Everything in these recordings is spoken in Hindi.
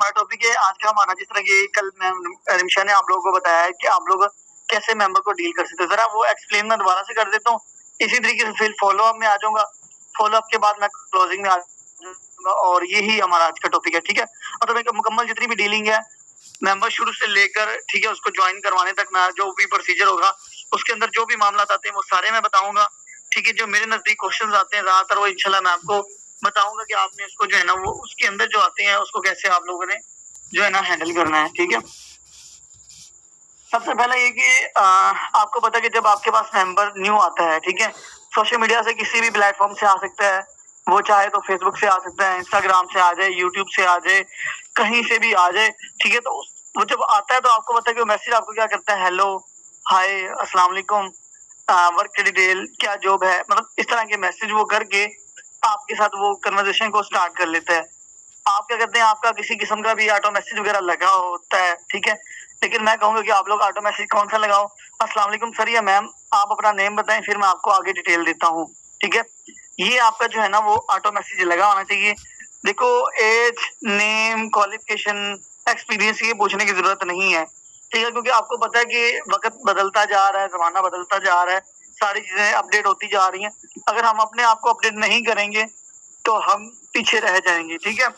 हमारा टॉपिक है आज का हमारा, जिस तरह की कल मैम रिमशा ने आप लोगों को बताया है कि आप लोग कैसे मेंबर को डील कर सकते हो, जरा वो एक्सप्लेन मैं दोबारा से कर देता हूँ। इसी तरीके से फिर फॉलो अप में आ जाऊंगा, फॉलो अप के बाद मैं क्लोजिंग में आ जाऊंगा, और यही हमारा आज का टॉपिक है। ठीक है, मतलब एक मुकम्मल जितनी भी डीलिंग है मेंबर शुरू से लेकर, ठीक है, उसको ज्वाइन करवाने तक मैं जो भी प्रोसीजर होगा उसके अंदर जो भी मामला आते हैं वो सारे मैं बताऊंगा। ठीक है, जो मेरे नजदीक क्वेश्चन आते हैं ज्यादातर वो इंशाल्लाह मैं आपको बताऊंगा कि आपने उसको जो है ना वो उसके अंदर जो आते हैं उसको कैसे आप लोगों ने जो है ना हैंडल करना है। ठीक है, सबसे पहले ये कि आपको पता है कि जब आपके पास मेंबर न्यू आता है, ठीक है, सोशल मीडिया से किसी भी प्लेटफॉर्म से आ सकता है, वो चाहे तो फेसबुक से आ सकता है, इंस्टाग्राम से आ जाए, यूट्यूब से आ जाए, कहीं से भी आ जाए। ठीक है, तो वो जब आता है तो आपको पता है कि वो मैसेज आपको क्या करता है, हेलो, हाय, अस्सलाम वालेकुम, वर्क डिटेल, क्या जॉब है, मतलब इस तरह के मैसेज वो करके आपके साथ वो कन्वर्सेशन को स्टार्ट कर लेता है। आप क्या करते हैं, आपका किसी किस्म का भी ऑटो मैसेज वगैरह लगा होता है, ठीक है, लेकिन मैं कहूंगा कि आप लोग ऑटो मैसेज कौन सा लगाओ, अस्सलाम वालेकुम सर या मैम, आप अपना नेम बताएं, फिर मैं आपको आगे डिटेल देता हूँ। ठीक है, ये आपका जो है ना वो ऑटो मैसेज लगा होना चाहिए। देखो, एज, नेम, क्वालिफिकेशन, एक्सपीरियंस ये पूछने की जरूरत नहीं है। ठीक है, क्योंकि आपको पता है कि वक्त बदलता जा रहा है, जमाना बदलता जा रहा है, सारी चीजें अपडेट होती जा रही हैं। अगर हम अपने आप को अपडेट नहीं करेंगे तो हम पीछे रह जाएंगे। ठीक है,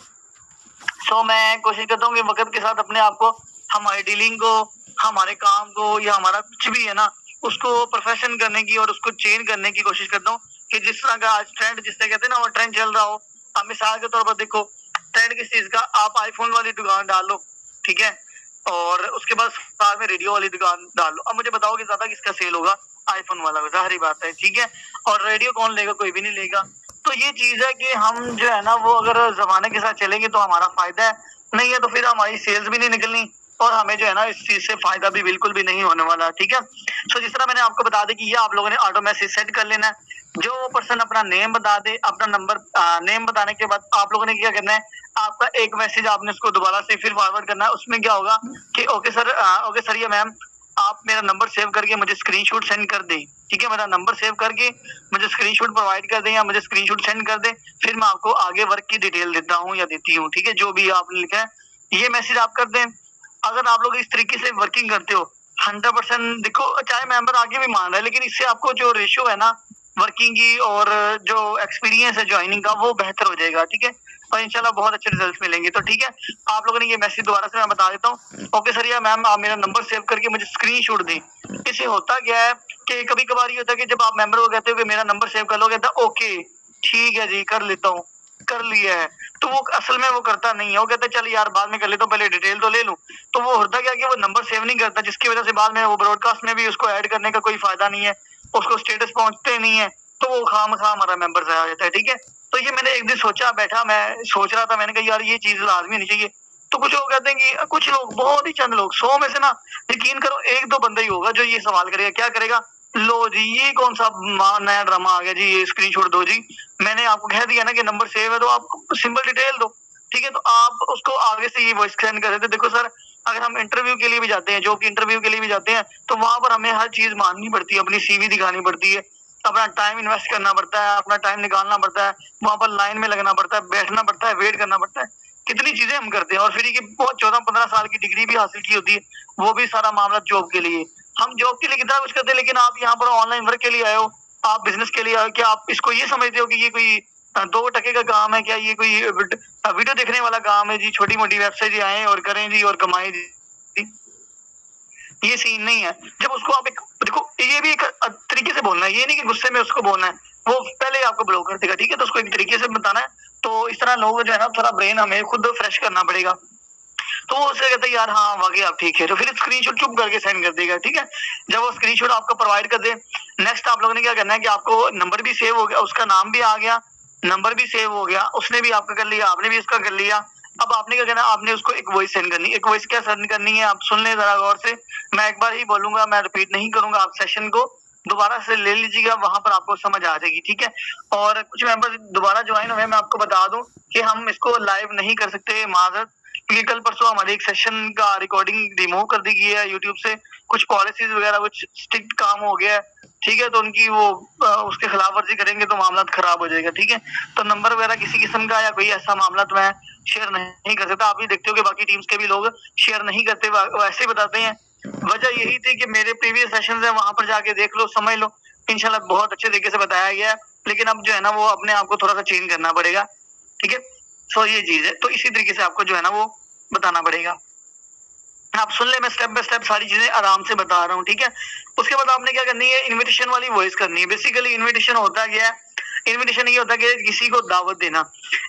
सो मैं कोशिश करता हूँ कि वक्त के साथ अपने आप को, हमारी डीलिंग को, हमारे काम को, या हमारा कुछ भी है ना उसको प्रोफेशन करने की और उसको चेंज करने की कोशिश करता हूँ कि जिस तरह का आज ट्रेंड, जिससे कहते हैं ना वो ट्रेंड चल रहा हो। अब मिसाल के तौर पर देखो, ट्रेंड किस चीज का, आप आईफोन वाली दुकान डाल लो, ठीक है, और उसके बाद साथ में रेडियो वाली दुकान डाल लो। अब मुझे बताओ कि ज्यादा किसका सेल होगा, आईफोन वाला, जाहिर बात है। ठीक है, और रेडियो कौन लेगा, कोई भी नहीं लेगा। तो ये चीज है कि हम जो है ना वो अगर जमाने के साथ चलेंगे तो हमारा फायदा है, नहीं है तो फिर हमारी सेल्स भी नहीं निकलनी, और हमें जो है ना इस चीज से फायदा भी बिल्कुल भी नहीं होने वाला। ठीक है, सो जिस तरह मैंने आपको बता दी कि ये आप लोगों ने ऑटो मैसेज सेट कर लेना है। जो पर्सन अपना नेम बता दे, अपना नंबर, नेम बताने के बाद आप लोगों ने क्या करना है, आपका एक मैसेज आपने उसको दोबारा से फिर फॉरवर्ड करना है। उसमें क्या होगा कि ओके सर या मैम, आप मेरा नंबर सेव करके मुझे स्क्रीनशॉट सेंड कर दें। ठीक है, मेरा नंबर सेव करके मुझे स्क्रीनशॉट प्रोवाइड कर दें या मुझे स्क्रीनशॉट सेंड कर दें, फिर मैं आपको आगे वर्क की डिटेल देता हूँ या देती हूँ। ठीक है, जो भी आपने लिखा है ये मैसेज आप कर दें। अगर आप लोग इस तरीके से वर्किंग करते हो 100%, देखो चाहे मेंबर आगे भी मान रहा है, लेकिन इससे आपको जो रेशियो है ना वर्किंग की और जो एक्सपीरियंस है ज्वाइनिंग का वो बेहतर हो जाएगा। ठीक है, और इंशाल्लाह बहुत अच्छे रिजल्ट मिलेंगे। तो ठीक है, आप लोगों ने ये मैसेज दोबारा से मैं बता देता हूँ। ओके सर या मैम, आप मेरा नंबर सेव करके मुझे स्क्रीनशॉट दें। इससे होता क्या है कि कभी कभार ये होता है कि जब आप मेंबर को कहते हो कि मेरा नंबर सेव कर लो, कहता है ओके ठीक है जी कर लेता हूँ, कर लिया है, तो वो असल में वो करता नहीं है। वो कहता है चल यार बाद में कर लेता हूँ, पहले डिटेल तो ले लूं। तो वो होता क्या कि वो नंबर सेव नहीं करता, जिसकी वजह से बाद में वो ब्रॉडकास्ट में भी उसको ऐड करने का कोई फायदा नहीं है, उसको स्टेटस पहुंचते नहीं है, तो वो खामखा हमारा मेंबर आ जाता है। ठीक है, तो ये मैंने एक दिन सोचा, बैठा मैं सोच रहा था, मैंने कहा यार ये चीज लाजमी होनी चाहिए। तो कुछ लोग कहते हैं कि कुछ लोग, बहुत ही चंद लोग, 100 में से ना यकीन करो एक दो बंदा ही होगा जो ये सवाल करेगा। क्या करेगा, लो जी ये कौन सा नया ड्रामा आ गया जी, ये स्क्रीनशॉट दो जी, मैंने आपको कह दिया ना कि नंबर सेव है तो आप सिंपल डिटेल दो। ठीक है, तो आप उसको आगे से ये वॉइस सेंड कर देते। देखो सर, अगर हम इंटरव्यू के लिए भी जाते हैं, जॉब की इंटरव्यू के लिए भी जाते हैं, तो वहां पर हमें हर चीज माननी पड़ती है, अपनी सीवी दिखानी पड़ती है, अपना टाइम इन्वेस्ट करना पड़ता है, अपना टाइम निकालना पड़ता है, वहां पर लाइन में लगना पड़ता है, बैठना पड़ता है, वेट करना पड़ता है, कितनी चीजें हम करते हैं। और फिर ये बहुत 14-15 साल की डिग्री भी हासिल की होती है, वो भी सारा मामला जॉब के लिए। हम जॉब के लिए कितना कुछ करते हैं, लेकिन आप यहाँ पर ऑनलाइन वर्क के लिए आए हो, आप बिजनेस के लिए आए हो, क्या आप इसको ये समझते हो कि ये कोई 2 टके का काम है, क्या ये कोई वीडियो देखने वाला काम है जी, छोटी मोटी वेबसाइट आए और करें जी और कमाएं जी, ये सीन नहीं है। जब उसको आप एक, देखो ये भी एक तरीके से बोलना है, ये नहीं कि गुस्से में उसको बोलना है, वो पहले आपको ब्लॉक कर देगा। ठीक है, तो उसको एक तरीके से बताना है। तो इस तरह लोग जो है ना थोड़ा ब्रेन हमें खुद फ्रेश करना पड़ेगा। तो वो उससे कहता है यार हाँ वाकई आप ठीक है, तो फिर स्क्रीनशॉट चुप करके सेंड कर देगा। ठीक है, जब वो स्क्रीनशॉट आपको प्रोवाइड कर दे, नेक्स्ट आप लोगों ने क्या करना है कि आपको नंबर भी सेव हो गया, उसका नाम भी आ गया, नंबर भी सेव हो गया, उसने भी आपका कर लिया, आपने भी उसका कर लिया। अब आपने क्या करना है, आपने उसको एक वॉइस सेंड करनी है। एक वॉइस क्या सेंड करनी है, आप सुन ले जरा गौर से, मैं एक बार ही बोलूंगा, मैं रिपीट नहीं करूंगा, आप सेशन को दोबारा से ले लीजिएगा, वहां पर आपको समझ आ जाएगी। ठीक है, और कुछ मेंबर दोबारा ज्वाइन हुए, मैं आपको बता दूं कि हम इसको लाइव नहीं कर सकते, माजरत, क्योंकि कल परसों हमारे एक सेशन का रिकॉर्डिंग रिमूव कर दी गई है यूट्यूब से, कुछ पॉलिसीज वगैरह कुछ स्ट्रिक्ट काम हो गया है। ठीक है, तो उनकी वो उसके खिलाफ वर्जी करेंगे तो मामला खराब हो जाएगा। ठीक है, तो नंबर वगैरह किसी किस्म का या कोई ऐसा मामला तो मैं शेयर नहीं कर सकता। आप भी देखते हो कि बाकी टीम्स के भी लोग शेयर नहीं करते, वो ऐसे बताते हैं। वजह यही थी कि मेरे प्रीवियस सेशंस है, वहां पर जाके देख लो, समझ लो, इंशाल्लाह बहुत अच्छे तरीके से बताया गया है। लेकिन अब जो है ना वो अपने आप को थोड़ा सा चेंज करना पड़ेगा, ठीक है। सो ये चीज है, तो इसी तरीके से आपको जो है ना वो बताना पड़ेगा। आप सुन ले, मैं स्टेप बाय स्टेप सारी चीजें आराम से बता रहा हूँ, ठीक है। उसके बाद आपने क्या करनी है, इनविटेशन वाली वॉइस करनी है। बेसिकली इनविटेशन होता क्या है, इनविटेशन ये होता है कि किसी को दावत देना।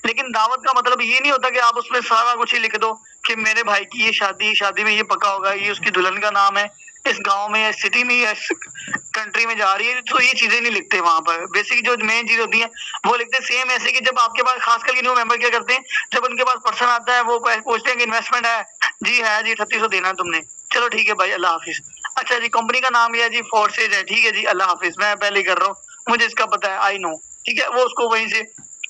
लेकिन दावत का मतलब ये नहीं होता कि आप उसमें सारा कुछ ही लिख दो कि मेरे भाई की ये शादी में ये पक्का होगा, ये उसकी दुल्हन का नाम है, इस गांव में या सिटी में या कंट्री में जा रही है, तो ये चीजें नहीं लिखते वहां पर। बेसिक जो मेन चीज होती है वो लिखते सेम ऐसे कि जब आपके पास खासकर के न्यू मेंबर क्या करते हैं, जब उनके पास पर्सन आता है वो पूछते हैं कि इन्वेस्टमेंट है जी, है जी, 3800 देना है तुमने, चलो ठीक है भाई, अल्लाह हाफिज। अच्छा जी, कंपनी का नाम ये है जी, फोर्सेज है, ठीक है जी, अल्लाह हाफिज, मैं पहले ही कर रहा हूँ, मुझे इसका पता है, आई नो, ठीक है। वो उसको वहीं से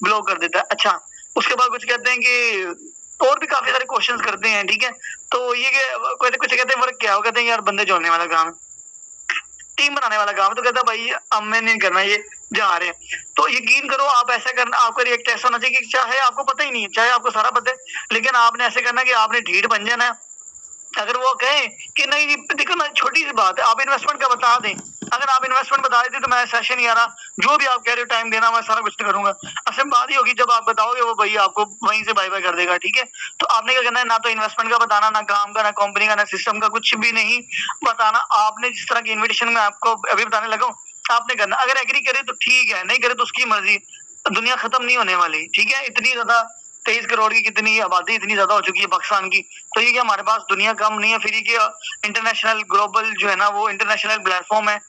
ब्लॉक कर देता है। अच्छा, उसके बाद कुछ कहते हैं कि और भी काफी सारे क्वेश्चंस करते हैं, ठीक है। तो ये कुछ कहते हैं वर्क क्या हो, कहते हैं यार बंदे जोड़ने वाला काम है, टीम बनाने वाला काम। तो कहता है भाई अब मैं नहीं करना, ये जा रहे हैं। तो यकीन करो, आप ऐसा करना, आपका रिएक्ट ऐसा होना चाहिए कि चाहे आपको पता ही नहीं है, चाहे आपको सारा पता है, लेकिन आपने ऐसे करना कि आपने ढीठ बन जाना है। अगर वो कहें कि नहीं, देखो ना, छोटी सी बात है, आप इन्वेस्टमेंट का बता दें। अगर आप इन्वेस्टमेंट बता देते तो मैं सेशन नहीं आ रहा, जो भी आप कह रहे हो टाइम देना, मैं सारा कुछ करूंगा। असल बात ही होगी, जब आप बताओगे वो भाई आपको वहीं से बाय बाय कर देगा, ठीक है। तो आपने क्या करना है, ना तो इन्वेस्टमेंट का बताना, ना काम का, ना कंपनी का, ना सिस्टम का, कुछ भी नहीं बताना। आपने जिस तरह की इन्विटेशन में आपको अभी बताने लगा हूं, आपने करना। अगर एग्री करे तो ठीक है, नहीं करे तो उसकी मर्जी। दुनिया खत्म नहीं होने वाली, ठीक है। इतनी ज्यादा 23 करोड़ की कितनी आबादी इतनी ज्यादा हो चुकी है पाकिस्तान की, तो ये कि हमारे पास दुनिया कम नहीं है। फिर ये इंटरनेशनल ग्लोबल जो है ना वो इंटरनेशनल प्लेटफॉर्म है,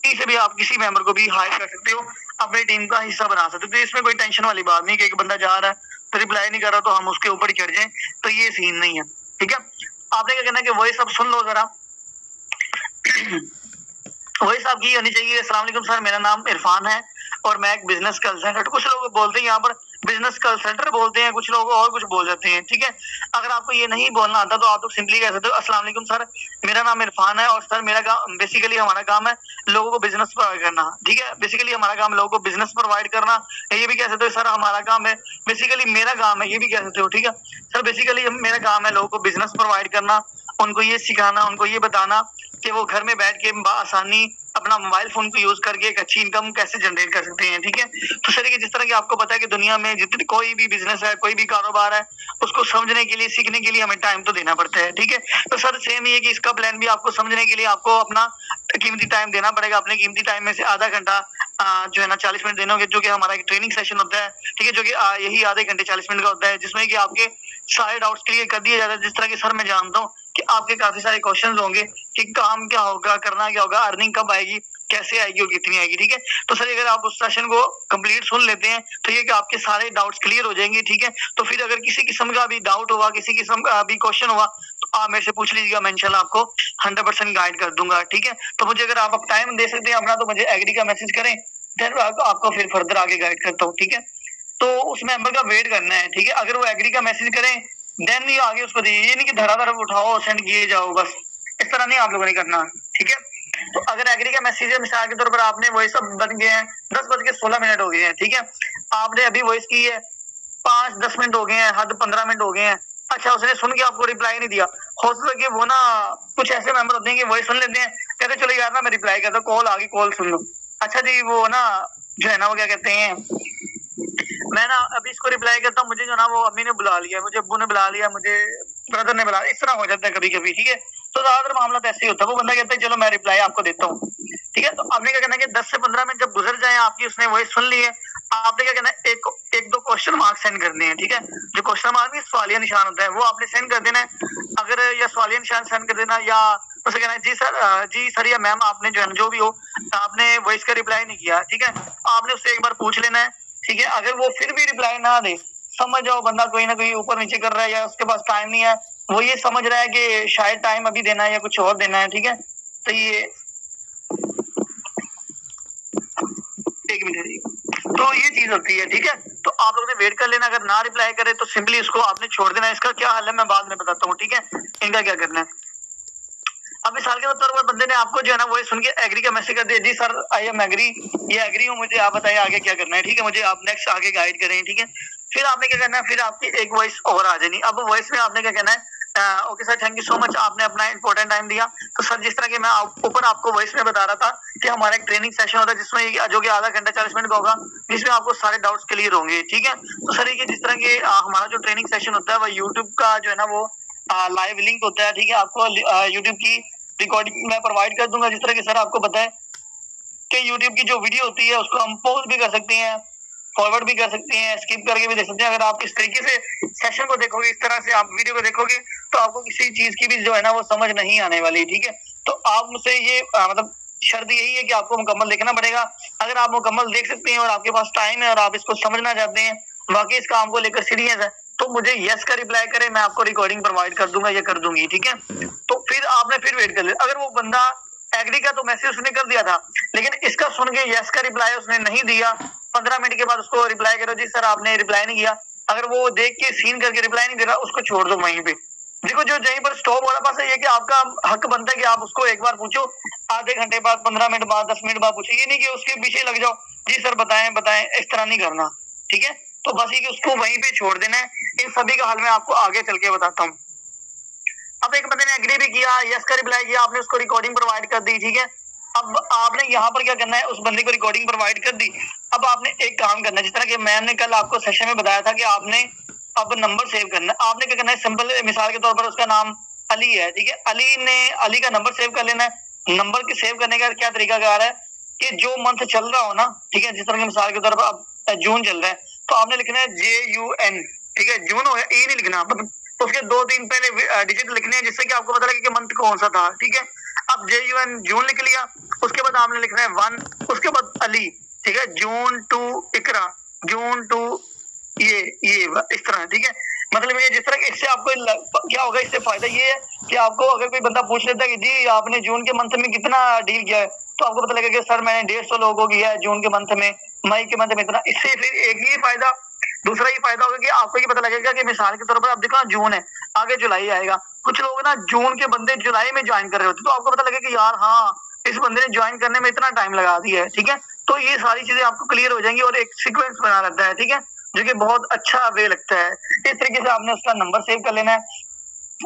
इसे भी आप किसी मेंबर को भी हायर कर सकते हो, अपनी टीम का हिस्सा बना सकते हो। तो इसमें कोई टेंशन वाली बात नहीं कि एक बंदा जा रहा है तो रिप्लाई नहीं कर रहा तो हम उसके ऊपर ही चढ़ जाए, तो ये सीन नहीं है, ठीक है। आपने क्या करना है कि वही सब सुन लो जरा। वही साहब की होनी चाहिए, अस्सलाम वालेकुम सर, मेरा नाम इरफान है और मैं एक बिजनेस कंसल्टेंट। कुछ लोग बोलते हैं यहाँ पर बिजनेस कंसल्टेंट बोलते हैं, कुछ लोग और कुछ बोल जाते हैं, ठीक है। अगर आपको ये नहीं बोलना आता तो आप लोग सिंपली कह सकते हो, अस्सलाम वालेकुम सर, मेरा नाम इरफान है और सर मेरा काम, बेसिकली हमारा काम है लोगों को बिजनेस प्रोवाइड करना, ठीक है। बेसिकली हमारा काम लोगों को बिजनेस प्रोवाइड करना, ये भी कह सकते हो सर हमारा काम है, बेसिकली मेरा काम है, ये भी कह सकते हो, ठीक है। सर बेसिकली मेरा काम है लोगों को बिजनेस प्रोवाइड करना, उनको ये सिखाना, उनको ये बताना कि वो घर में बैठ के आसानी अपना मोबाइल फोन को यूज करके एक अच्छी इनकम कैसे जनरेट कर सकते हैं, ठीक है। तो सर जिस तरह की आपको पता है कि दुनिया में जितनी कोई भी बिजनेस है, कोई भी कारोबार है, उसको समझने के लिए, सीखने के लिए हमें टाइम तो देना पड़ता है, ठीक है। तो सर सेम ये कि इसका प्लान भी आपको समझने के लिए आपको अपना कीमती टाइम देना पड़ेगा। अपने कीमती टाइम में से आधा घंटा जो है ना 40 मिनट देने होंगे, जो कि हमारा एक ट्रेनिंग सेशन होता है, ठीक है, जो कि यही आधे घंटे 40 मिनट का होता है, जिसमें कि आपके सारे डाउट्स क्लियर कर दिए जाते हैं। जिस तरह के सर मैं जानता हूँ कि आपके काफी सारे क्वेश्चंस होंगे कि काम क्या होगा, करना क्या होगा, अर्निंग कब आएगी, कैसे आएगी और कितनी आएगी, ठीक है। तो सर अगर आप उस सेशन को कंप्लीट सुन लेते हैं तो ये कि आपके सारे डाउट्स क्लियर हो जाएंगे, ठीक है। तो फिर अगर किसी किस्म का भी डाउट हुआ, किसी किस्म का भी क्वेश्चन हुआ, तो आप मेरे से पूछ लीजिएगा, मैं इंशाल्लाह आपको 100% गाइड कर दूंगा, ठीक है। तो मुझे अगर आप टाइम दे सकते हैं अपना, तो मुझे एग्री का मैसेज करें, फिर आपको फिर फर्दर आगे गाइड करता हूँ, ठीक है। तो उस मेंबर का वेट करना है, ठीक है। अगर वो एग्री का मैसेज करें देन ये आगे उसको दीजिए, ये नहीं कि धड़ाधड़ उठाओ सेंड किए जाओ, बस इस तरह नहीं आप लोगों ने करना, ठीक है। तो अगर एग्री का मैसेज है, मिसाल के तौर पर आपने वॉइस अब बन गए हैं, 10:16 हो गए हैं, ठीक है। आपने अभी वॉइस की है, 5-10 मिनट हो गए हैं, हद 15 मिनट हो गए हैं। अच्छा, उसने सुन के आपको रिप्लाई नहीं दिया। हो सकता है कि वो ना कुछ ऐसे मेंबर होते हैं कि वॉइस सुन लेते हैं, कहते चलो यार ना मैं रिप्लाई करता हूँ, कॉल आ गई, कॉल सुन लो। अच्छा जी, वो ना जो है ना वो क्या कहते हैं, मैं ना अभी इसको रिप्लाई करता हूँ, मुझे जो ना वो अम्मी ने बुला लिया, मुझे अब्बू ने बुला लिया, मुझे ब्रदर ने बुला लिया, इस तरह हो जाता है कभी कभी, ठीक है। तो ज्यादातर मामला तो ऐसे ही होता है, वो बंदा कहता है चलो मैं रिप्लाई आपको देता हूँ, ठीक है। तो आपने क्या करना है कि 10 से 15 मिनट जब गुजर जाए, आपकी उसने वॉइस सुन ली है, आपने क्या करना है, एक दो क्वेश्चन मार्क सेंड करने हैं, ठीक है। जो क्वेश्चन मार्क में सवालिया निशान होता है वो आपने सेंड कर देना है। अगर या सवालिया निशान सेंड कर देना, या उसे कहना है जी सर या मैम, आपने जो है जो भी हो, आपने वॉइस का रिप्लाई नहीं किया, ठीक है। आपने उससे एक बार पूछ लेना है, ठीक है। अगर वो फिर भी रिप्लाई ना दे, समझ जाओ बंदा कोई ना कोई ऊपर नीचे कर रहा है, या उसके पास टाइम नहीं है, वो ये समझ रहा है कि शायद टाइम अभी देना है या कुछ और देना है, ठीक है। तो ये एक मिनट, तो ये चीज होती है, ठीक है। तो आप लोगों ने वेट कर लेना, अगर ना रिप्लाई करे तो सिंपली इसको आपने छोड़ देना। इसका क्या हल है मैं बाद में बताता हूँ, ठीक है, इनका क्या करना है। अब मिसाल के तौर पर बंदे ने आपको जो है ना वो सुन के एग्री का मैसेज कर दिया, जी सर आई एम एग्री, ये एग्री हूँ, मुझे आप बताइए आगे क्या करना है, ठीक है। मुझे आप नेक्स्ट आगे गाइड करें, ठीक है। फिर आपने क्या करना है, फिर आपकी एक वॉइस और आ जानी। अब वॉइस में आपने क्या कहना है, okay sir, thank you so much, आपने अपना इंपॉर्टेंट टाइम दिया। तो सर, जिस तरह के मैं ऊपर आपको वॉइस में बता रहा था कि हमारा एक ट्रेनिंग सेशन होता है जिसमें जो कि आधा घंटा 40 मिनट का होगा, जिसमें आपको सारे डाउट्स क्लियर होंगे, ठीक है। तो सर ये जिस तरह के हमारा जो ट्रेनिंग सेशन होता है वो यूट्यूब का जो है ना वो लाइव लिंक होता है, ठीक है। आपको यूट्यूब की रिकॉर्डिंग मैं प्रोवाइड कर दूंगा। जिस तरह की सर आपको पता है कि यूट्यूब की जो वीडियो होती है उसको हम पॉज भी कर सकते हैं, फॉरवर्ड भी कर सकते हैं, स्किप करके भी देख सकते हैं। अगर आप इस तरीके से सेशन को देखोगे, इस तरह से आप वीडियो को देखोगे, तो आपको किसी चीज की भी जो है ना वो समझ नहीं आने वाली, ठीक है। तो आप मुझसे ये मतलब शर्त यही है कि आपको मुकम्मल देखना पड़ेगा। अगर आप मुकम्मल देख सकते हैं और आपके पास टाइम है और आप इसको समझना चाहते हैं, वाकई इस काम को लेकर सीरियस है, तो मुझे यस का रिप्लाई करें, मैं आपको रिकॉर्डिंग प्रोवाइड कर दूंगा या कर दूंगी, ठीक है। तो फिर आपने फिर वेट कर लिया। अगर वो बंदा एग्री का तो मैसेज उसने कर दिया था, लेकिन इसका सुन के यस का रिप्लाई उसने नहीं दिया, 15 मिनट के बाद उसको रिप्लाई करो, जी सर आपने रिप्लाई नहीं किया। अगर वो देख के सीन करके रिप्लाई नहीं दे रहा, उसको छोड़ दो वहीं पे। देखो जो जहीं पर स्टॉप हो रहा, बस ये कि आपका हक बनता है कि आप उसको एक बार पूछो, आधे घंटे बाद, 15 मिनट बाद, 10 मिनट बाद पूछो। ये नहीं कि उसके पीछे लग जाओ, जी सर बताएं बताएं, इस तरह नहीं करना, ठीक है। तो बस ये कि उसको वहीं पे छोड़ देना है। इन सभी का हल मैं आपको आगे चल के बताता हूँ। अब एक बंदे ने एग्री भी किया, यस का रिप्लाई किया, आपने उसको रिकॉर्डिंग प्रोवाइड कर दी, ठीक है। अब आपने यहाँ पर क्या करना है, उस बंदे को रिकॉर्डिंग प्रोवाइड कर दी। अब आपने एक काम करना है, जिस तरह कि मैंने कल आपको सेशन में बताया था कि आपने अब नंबर सेव करना है। आपने क्या करना है, सिंपल मिसाल के तौर पर उसका नाम अली है, ठीक है। अली का नंबर सेव कर लेना है। नंबर के सेव करने का क्या तरीका कार है कि जो मंथ चल रहा हो ना, ठीक है, जिस तरह की मिसाल के तौर पर अब जून चल रहा है, तो आपने लिखना है JUN, ठीक है। जून हो गया, ई नहीं लिखना, उसके 2 दिन पहले डिजिट लिखने हैं, जिससे कि आपको पता लगे कि मंथ कौन सा था, ठीक है। अब JUN जून लिख लिया, उसके बाद आपने लिखना है 1, उसके बाद अली, ठीक है। जून टू इकरा, जून टू ये इस तरह, ठीक है। मतलब ये जिस तरह इससे आपको क्या होगा, इससे फायदा ये है कि आपको अगर कोई बंदा पूछ लेता है कि जी आपने जून के मंथ में कितना डील किया है, तो आपको पता लगेगा कि सर मैंने 150 लोगों को किया है जून के मंथ में, मई के मंथ में इतना। इससे फिर एक ही फायदा, दूसरा ये फायदा होगा कि आपको ये पता लगेगा कि मिसाल के तौर पर आप देखो जून है, आगे जुलाई आएगा। कुछ लोग ना जून के बंदे जुलाई में ज्वाइन कर रहे होते, तो आपको पता लगेगा कि यार हाँ, इस बंदे ने ज्वाइन करने में इतना टाइम लगा दिया है, ठीक है। तो ये सारी चीजें आपको क्लियर हो जाएंगी और एक सीक्वेंस बना रहता है, ठीक है, जो कि बहुत अच्छा वे लगता है। इस तरीके से आपने उसका नंबर सेव कर लेना है।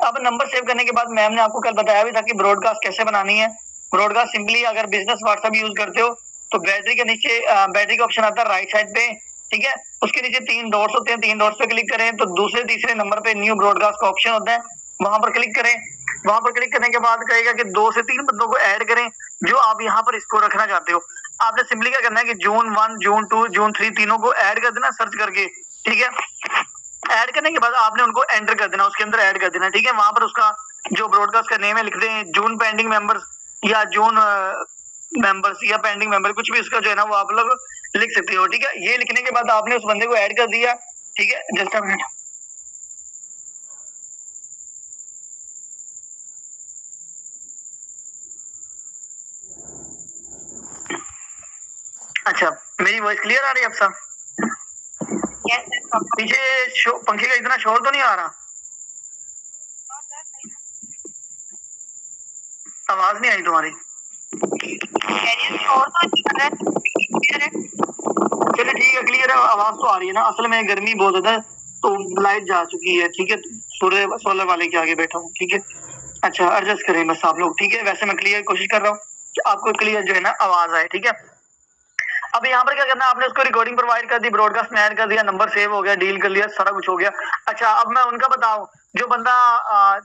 अब नंबर सेव करने के बाद मैम ने आपको कल बताया भी था कि ब्रॉडकास्ट कैसे बनानी है। ब्रॉडकास्ट सिंपली अगर बिजनेस व्हाट्सएप यूज करते हो तो बैटरी के नीचे बैटरी का ऑप्शन आता है राइट साइड पे, ठीक है। उसके नीचे 3 डॉट्स होते हैं, 3 डॉट्स पे क्लिक करें तो दूसरे तीसरे नंबर पे न्यू ब्रॉडकास्ट का ऑप्शन होता है, वहां पर क्लिक करें। वहां पर क्लिक करने के बाद कहेगा कि 2 से 3 बंदों को ऐड करें जो आप यहाँ पर इसको रखना चाहते हो। आपने सिंपली क्या करना है कि जून 1, जून 2, जून 3 तीनों को ऐड कर देना सर्च करके, ठीक है। ऐड करने के बाद आपने उनको एंटर कर देना, उसके अंदर ऐड कर देना, ठीक है। वहां पर उसका जो ब्रॉडकास्ट का नेम है लिख दें जून पेंडिंग मेंबर्स या जून मेंबर्स या पेंडिंग मेंबर, कुछ भी उसका जो है ना वो आप लोग लिख सकते हो, ठीक है। ये लिखने के बाद आपने उस बंदे को ऐड कर दिया, ठीक है। जस्ट अ मिनट, अच्छा मेरी वॉइस क्लियर आ रही है आप सब? पीछे पंखे का इतना शोर तो नहीं आ रहा? आवाज नहीं आई तुम्हारी? चलिए ठीक है, क्लियर है, आवाज तो आ रही है ना। असल में गर्मी बहुत ज्यादा है तो लाइट जा चुकी है, ठीक है। सूर्य सोलर वाले के आगे बैठा हूँ, ठीक है। अच्छा एडजस्ट करें बस आप लोग, ठीक है। वैसे मैं क्लियर कोशिश कर रहा हूँ कि आपको क्लियर जो है ना आवाज आए, ठीक है। अब यहाँ पर क्या करना है, आपने उसको रिकॉर्डिंग प्रोवाइड कर दी, ब्रॉडकास्ट में ऐड कर दिया, नंबर सेव हो गया, डील कर लिया, सारा कुछ हो गया। अच्छा अब मैं उनका बताऊं, जो बंदा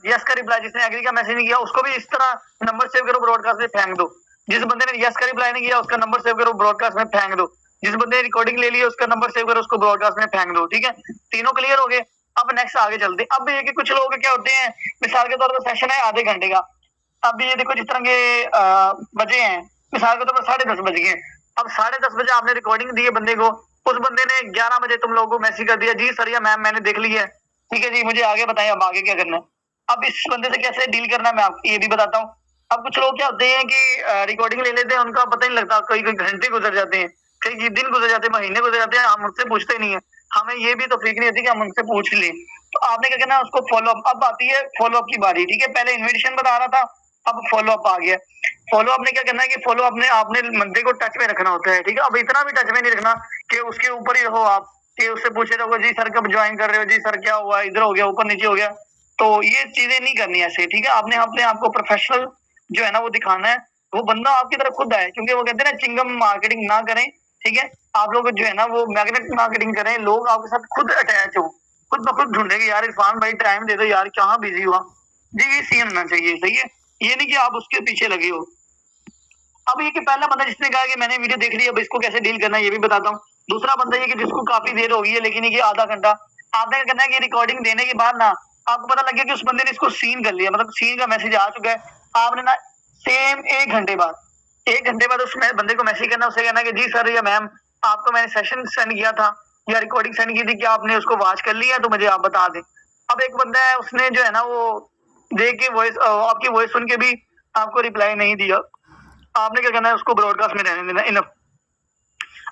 यस का रिप्लाई, जिसने एग्री का मैसेज नहीं किया, उसको भी इस तरह नंबर सेव करो, ब्रॉडकास्ट में फेंक दो। जिस बंदे ने यस का रिप्लाई नहीं किया उसका नंबर सेव करो, ब्रॉडकास्ट में फेंक दो। जिस बंदे ने रिकॉर्डिंग ले ली उसका नंबर सेव करो, उसको ब्रॉडकास्ट में फेंक दो, ठीक है। तीनों क्लियर हो गए। अब नेक्स्ट आगे चलते। अब ये कि कुछ लोग क्या होते हैं, मिसाल के तौर पर सेशन है आधे घंटे का, अब ये देखो जिस तरह के बजे हैं, मिसाल के तौर पर 10:30 बज गए। अब 10:30 बजे आपने रिकॉर्डिंग दी है बंदे को, उस बंदे ने 11 बजे तुम लोगों को मैसेज कर दिया, जी सर या मैम मैंने देख ली है, ठीक है जी मुझे आगे बताएं अब आगे क्या करना है। अब इस बंदे से कैसे डील करना है मैं आपको ये भी बताता हूँ। अब कुछ लोग क्या होते हैं कि रिकॉर्डिंग ले लेते हैं, उनका पता नहीं लगता, कई कई घंटे गुजर जाते हैं, कई दिन गुजर जाते हैं, महीने गुजर जाते हैं, हम उनसे पूछते नहीं है। हमें ये भी तो फिक्र नहीं होती कि हम उनसे पूछ लें। तो आपने क्या करना है, उसको फॉलो अप। अब आती है फॉलो अप की बारी, ठीक है। पहले इन्विटेशन बता रहा था, अब फॉलो अप आ गया। फॉलो अप ने क्या करना है कि फॉलो अप ने आपने बंदे को टच में रखना होता है, ठीक है। अब इतना भी टच में नहीं रखना कि उसके ऊपर ही रहो आप, कि उससे पूछे तो जी सर कब ज्वाइन कर रहे हो, जी सर क्या हुआ, इधर हो गया, ऊपर नीचे हो गया। तो ये चीजें नहीं करनी ऐसे, ठीक है। आपने अपने आप को प्रोफेशनल जो है ना वो दिखाना है, वो बंदा आपकी तरफ खुद आए, क्योंकि वो कहते हैं ना चिंगम मार्केटिंग ना करें, ठीक है। आप लोग जो है ना वो मैग्नेट मार्केटिंग करें, लोग आपके साथ खुद अटैच हो, खुद ब खुद ढूंढेंगे यार इरफान भाई टाइम दे दो यार, कहाँ बिजी हुआ। जी ये सीन होना चाहिए, सही है। ये नहीं कि आप उसके पीछे लगे हो। अब ये कि पहला बंदा जिसने कहा कि मैंने वीडियो देख ली, अब इसको कैसे डील करना है ये भी बताता हूँ। दूसरा बंदा ये कि जिसको काफी देर हो गई है, लेकिन ये आधा घंटा आपने क्या करना है कि रिकॉर्डिंग देने के बाद ना आपको पता लग गया कि उस बंदे ने इसको सीन कर लिया, मतलब सीन का मैसेज आ चुका है। आपने ना सेम 1 घंटे बाद 1 घंटे बाद उस बंदे को मैसेज करना, उससे कहना कि जी सर या मैम आपको मैंने सेशन सेंड किया था या रिकॉर्डिंग सेंड की थी, क्या आपने उसको वॉच कर लिया, तो मुझे आप बता दें। अब एक बंदा है उसने जो है ना वो देख के वॉइस आपकी वॉइस सुन के भी आपको रिप्लाई नहीं दिया, आपने क्या करना है उसको ब्रॉडकास्ट में रहने देना, इनफ।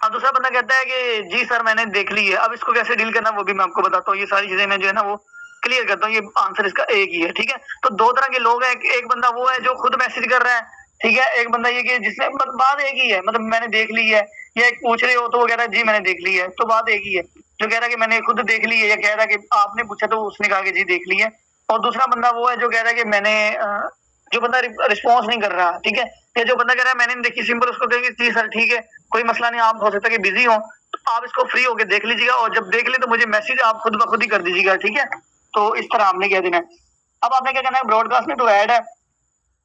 अब दूसरा बंदा कहता है कि जी सर मैंने देख ली है, अब इसको कैसे डील करना वो भी मैं आपको बताता हूँ। ये सारी चीजें मैं जो है ना वो क्लियर करता हूँ, ये आंसर इसका एक ही है, ठीक है। तो दो तरह के लोग हैं, एक बंदा वो है जो खुद मैसेज कर रहा है, ठीक है। एक बंदा ये कि जिसने बात एक ही है, मतलब मैंने देख ली है, या एक पूछ रहे हो तो वो कह रहा है जी मैंने देख ली है, तो बात एक ही है। जो कह रहा है कि मैंने खुद देख ली है, या कह रहा है कि आपने पूछा तो उसने कहा कि जी देख ली है। और दूसरा बंदा वो है जो कह रहा है कि मैंने जो बंदा रिस्पॉन्स नहीं कर रहा, ठीक है। या जो बंदा कह रहा है मैंने नहीं देखी, सिंपल उसको कहेंगे जी सर ठीक है, कोई मसला नहीं, आप हो सकता है कि बिजी हो, तो आप इसको फ्री होके देख लीजिएगा, और जब देख ले तो मुझे मैसेज आप खुद ब खुद ही कर दीजिएगा, ठीक है। तो इस तरह आपने कह देना है। अब आपने क्या करना है, ब्रॉडकास्ट में तो ऐड है।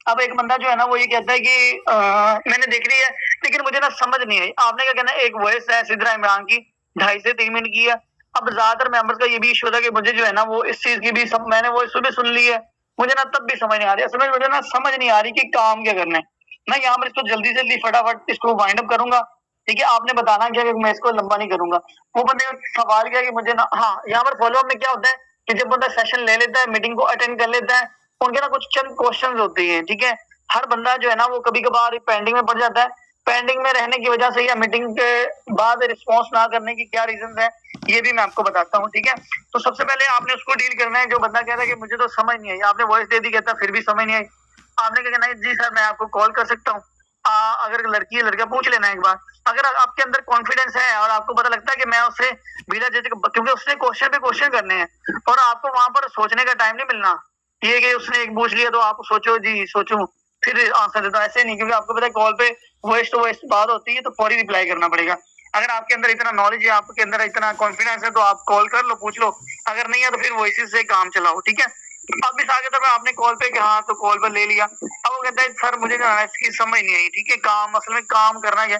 अब एक बंदा जो है ना वो ये कहता है कि मैंने देख ली है लेकिन मुझे ना समझ नहीं आई, आपने क्या कहना है, एक वॉइस है सिद्रा इमरान की 2.5 से 3 मिनट की है। अब ज्यादातर मेंबर्स का ये भी इशू था कि मुझे जो है ना वो इस चीज की भी मैंने वो सुबह सुन ली है, मुझे ना तब भी समझ नहीं आ रही, असल में मुझे ना समझ नहीं आ रही कि काम क्या करना है। मैं यहाँ पर इसको जल्दी जल्दी फटाफट इसको वाइंड अप करूंगा, ठीक है। आपने बताना क्या कि मैं इसको लंबा नहीं करूंगा। वो बंदे ने सवाल किया कि मुझे ना, हाँ यहाँ पर फॉलो अप में क्या होता है कि जब बंदा सेशन ले लेता है, मीटिंग को अटेंड कर लेता है, उनके ना कुछ चंद क्वेश्चन होते हैं, ठीक है। हर बंदा जो है ना वो कभी कभार पेंडिंग में पड़ जाता है, पेंडिंग में रहने की वजह से या मीटिंग के बाद रिस्पॉन्स ना करने की क्या रीजन है ये भी मैं आपको बताता हूँ, ठीक है। तो सबसे पहले आपने उसको डील करना है जो बंदा कहता है कि मुझे तो समझ नहीं आई, आपने वॉइस दे दी, कहता फिर भी समझ नहीं आई। आपने क्या कहना है, जी सर मैं आपको कॉल कर सकता हूँ, अगर लड़की है लड़का पूछ लेना एक बार। अगर आपके अंदर कॉन्फिडेंस है और आपको पता लगता है कि मैं उससे बिना झिझक, क्योंकि उसने क्वेश्चन पे क्वेश्चन करने हैं और आपको वहां पर सोचने का टाइम नहीं मिलना, ये कि उसने एक पूछ लिया तो आप सोचो जी सोचूं फिर आंसर देता, ऐसे नहीं, क्योंकि आपको पता है कॉल पे वॉइस टू वॉइस बात होती है तो फौरी रिप्लाई करना पड़ेगा। अगर आपके अंदर इतना नॉलेज है, आपके अंदर इतना कॉन्फिडेंस है तो आप कॉल कर लो, पूछ लो, अगर नहीं है तो फिर वॉइस से काम चलाओ, ठीक है। अब इस आगे तक आपने कॉल पे कहा तो कॉल पर ले लिया। अब वो कहता है सर मुझे जो है इसकी समझ नहीं आई, ठीक है। काम असल में काम करना क्या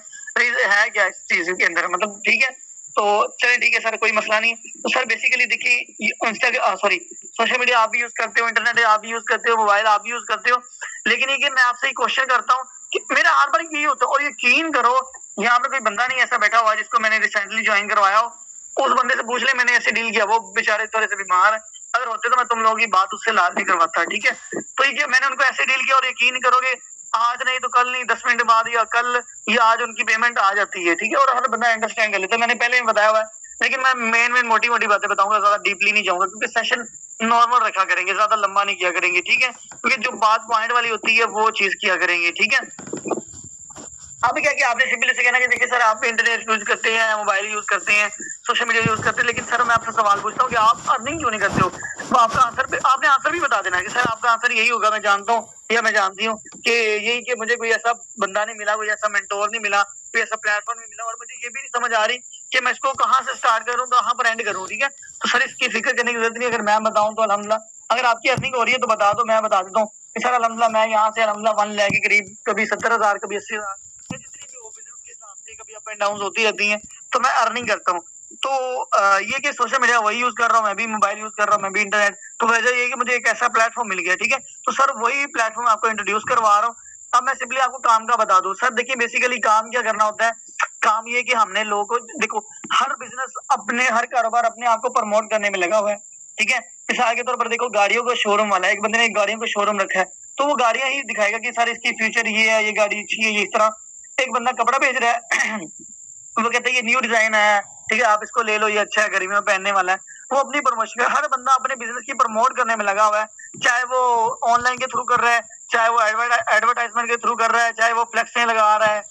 है, क्या इस चीज के अंदर, मतलब ठीक है। तो चलिए ठीक है सर कोई मसला नहीं। तो सर बेसिकली देखिए इंस्टाग्राम सॉरी सोशल मीडिया आप भी यूज करते हो, इंटरनेट आप भी यूज करते हो, मोबाइल आप भी यूज करते हो, लेकिन ये कि मैं आपसे एक क्वेश्चन करता हूँ कि मेरा हर बार यही होता है, और यकीन करो यहाँ पे कोई बंदा नहीं ऐसा बैठा हुआ जिसको मैंने रिसेंटली ज्वाइन करवाया हो, उस बंदे से पूछ ले मैंने ऐसे डील किया, वो बेचारे थोड़े से बीमार है, अगर होते तो मैं तुम लोगों की बात उससे लाजमी करवाता, ठीक है। तो ये मैंने उनको ऐसे डील किया और यकीन करोगे आज नहीं तो कल नहीं 10 मिनट बाद या कल या आज उनकी पेमेंट आ जाती है, ठीक है। और हर बंदा अंडरस्टैंड कर लेता है, मैंने पहले ही बताया हुआ है। लेकिन मैं मेन मोटी मोटी बातें बताऊंगा, ज्यादा डीपली नहीं जाऊंगा क्योंकि सेशन नॉर्मल रखा करेंगे, ज्यादा लंबा नहीं किया करेंगे, ठीक है। क्योंकि जो बात पॉइंट वाली होती है वो चीज किया करेंगे, ठीक है। अब क्या कि आपने सिंपली से कहना कि देखिए सर आप इंटरनेट यूज करते हैं, मोबाइल यूज करते हैं, सोशल मीडिया यूज करते हैं, लेकिन सर मैं आपसे सवाल पूछता हूँ कि आप अर्निंग क्यों नहीं करते हो। तो आपका आंसर आपने आंसर भी बता देना कि सर आपका आंसर यही होगा, मैं जानता हूँ या मैं जानती हूँ कि यही कि मुझे कोई ऐसा बंदा नहीं मिला, कोई ऐसा मेंटोर नहीं मिला, कोई ऐसा प्लेटफॉर्म नहीं मिला, और मुझे ये भी नहीं समझ आ रही कि मैं इसको कहाँ से स्टार्ट करूँ कहाँ पर एंड करूँ, ठीक है। तो सर इसकी फिक्र करने की जरूरत नहीं, अगर मैं बताऊँ तो अल्हम्दुलिल्लाह अगर आपकी अर्निंग हो रही है तो बता दो, मैं बता देता हूँ कि सर अल्हम्दुलिल्लाह मैं यहाँ से अल्हम्दुलिल्लाह 1 लाख के करीब, कभी 70,000 कभी 80,000, जितनी भी हो बिजनेस के हिसाब से कभी अप एंड डाउन होती रहती हैं, तो मैं अर्निंग करता हूँ। तो ये कि सोशल मीडिया वही यूज कर रहा हूँ, मैं भी मोबाइल यूज कर रहा हूँ, मैं भी इंटरनेट, तो वजह ये कि मुझे एक ऐसा प्लेटफॉर्म मिल गया, ठीक है। तो सर वही प्लेटफॉर्म आपको इंट्रोड्यूस करवा रहा हूँ। अब मैं सिंपली आपको काम का बता दूं, सर देखिए बेसिकली काम क्या करना होता है। काम ये कि हमने लोगों को देखो, हर बिजनेस अपने हर कारोबार अपने आप को प्रमोट करने में लगा हुआ है, ठीक है। मिसाल के तौर पर देखो गाड़ियों का शोरूम वाला है, एक बंदे ने गाड़ियों का शोरूम रखा है, तो वो गाड़ियां ही दिखाएगा कि सर इसकी फ्यूचर ये है, ये गाड़ी अच्छी है, ये इस तरह। एक बंदा कपड़ा बेच रहा है वो कहता है ये न्यू डिजाइन है, ठीक है, आप इसको ले लो, ये अच्छा है, गर्मी में पहनने वाला है। वो अपनी प्रमोशन, हर बंदा अपने बिजनेस की प्रमोट करने में लगा हुआ है, चाहे वो ऑनलाइन के थ्रू कर रहा है, चाहे वो एडवर्टाइजमेंट के थ्रू कर रहा है, चाहे वो फ्लेक्सें लगा रहा है,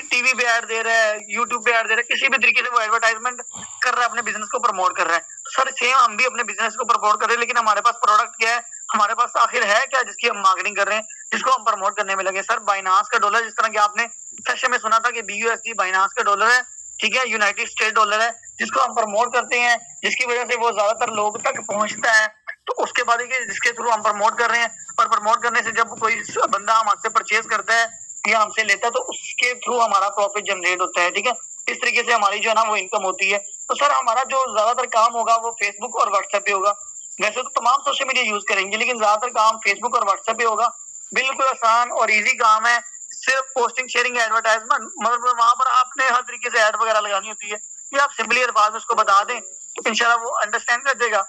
टीवी पे ऐड दे रहा है, यूट्यूब पे ऐड दे रहा है, किसी भी तरीके से वो एडवर्टाइजमेंट कर रहा है, अपने बिजनेस को प्रमोट कर रहा है। तो सर सेम हम भी अपने बिजनेस को प्रमोट कर रहे हैं, लेकिन हमारे पास प्रोडक्ट क्या है, हमारे पास आखिर है क्या जिसकी हम मार्केटिंग कर रहे हैं, जिसको हम प्रमोट करने में लगे। सर बाइनांस का डॉलर, जिस तरह की आपने सेशन में सुना था कि BUSD बाइनांस का डॉलर है, ठीक है, यूनाइटेड स्टेट डॉलर है, जिसको हम प्रमोट करते हैं, जिसकी वजह से वो ज्यादातर लोग तक पहुंचता है। तो उसके बाद जिसके थ्रू हम प्रमोट कर रहे हैं, और प्रमोट करने से जब कोई बंदा हमसे परचेज करता है या हमसे लेता है, तो उसके थ्रू हमारा प्रॉफिट जनरेट होता है, ठीक है। इस तरीके से हमारी जो है ना वो इनकम होती है। तो सर हमारा जो ज्यादातर काम होगा वो फेसबुक और व्हाट्सएप पे होगा। वैसे तो तमाम सोशल मीडिया यूज करेंगे, लेकिन ज्यादातर काम फेसबुक और व्हाट्सएप पे होगा। बिल्कुल आसान और इजी काम है, सिर्फ पोस्टिंग, शेयरिंग, एडवर्टाइजमेंट, मतलब वहां पर आपने हर तरीके से ऐड वगैरह लगानी होती है। ये आप सिंपली अल्फाज में उसको बता दें तो इंशाल्लाह वो अंडरस्टैंड कर देगा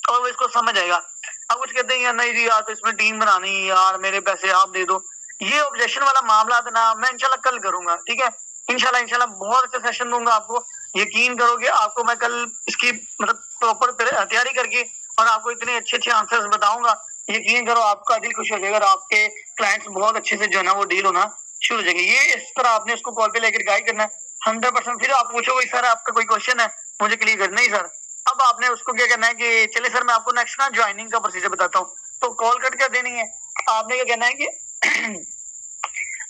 और वो इसको समझ आएगा। अब कुछ कहते हैं यार नहीं जी यार, तो इसमें टीम बनानी यार, मेरे पैसे आप दे दो, ये ऑब्जेक्शन वाला मामला है ना, मैं इंशाल्लाह कल करूंगा, ठीक है। इंशाल्लाह बहुत अच्छा सेशन दूंगा आपको, यकीन करोगे आपको मैं कल इसकी मतलब प्रॉपर तैयारी करके और आपको इतने अच्छे अच्छे आंसर्स बताऊंगा, यकीन करो आपका दिल खुश हो जाएगा और आपके क्लाइंट्स बहुत अच्छे से जो है ना वो डील होना शुरू हो जाएगा। ये इस तरह आपने उसको कॉल पे लेकर गाइड करना है 100%। फिर आप पूछोगे सर आपका कोई क्वेश्चन है मुझे क्लियर कर, नहीं सर। अब आपने उसको क्या करना है कि चले सर मैं आपको नेक्स्ट ना ज्वाइनिंग का प्रोसीजर बताता हूँ, तो कॉल कट कर देनी है। आपने क्या कहना है कि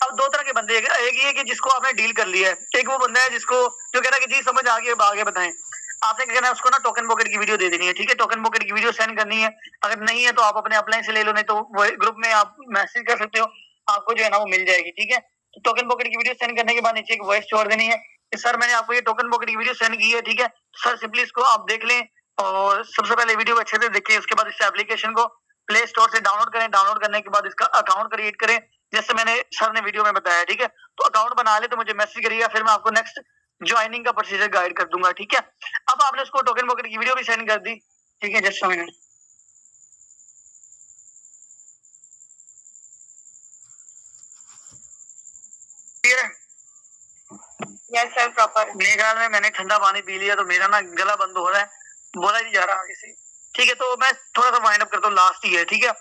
अब दो तरह के बंदे हैं, एक ये कि जिसको आपने डील कर लिया है, एक वो बंदा है जिसको जो कह रहा है कि जी समझ आगे बताएं। आपने क्या करना है, उसको ना टोकन पॉकेट की वीडियो दे देनी है, ठीक है। टोकन पॉकेट की वीडियो सेंड करनी है, अगर नहीं है तो आप अपने अपलाइन से ले लो, नहीं तो वो ग्रुप में आप मैसेज कर सकते हो, आपको जो है ना वो मिल जाएगी, ठीक है। तो टोकन पॉकेट की वीडियो सेंड करने के बाद नीचे एक वॉइस छोड़ देनी है कि सर मैंने आपको ये टोकन पॉकेट की वीडियो सेंड की है, ठीक है। सर सिंपली इसको आप देख लें और सबसे पहले वीडियो अच्छे से देखें, उसके बाद इस एप्लीकेशन को प्ले स्टोर से डाउनलोड करें, डाउनलोड करने के बाद इसका अकाउंट क्रिएट करें, जैसे मैंने सर ने वीडियो में बताया, ठीक है। तो अकाउंट बना ले तो मुझे मैसेज करिएगा, फिर मैं आपको नेक्स्ट ज्वाइनिंग का प्रोसीजर गाइड कर दूंगा, ठीक है। अब आपने उसको टोकन पॉकेट की वीडियो भी सेंड कर दी, ठीक है, just minute. Yes sir proper. मेरे ख्याल में मैंने ठंडा पानी पी लिया तो मेरा ना गला बंद हो रहा है, बोला नहीं जा रहा आगे से, ठीक है। तो मैं थोड़ा सा वाइंड अप करता हूँ, लास्ट ही है, ठीक है।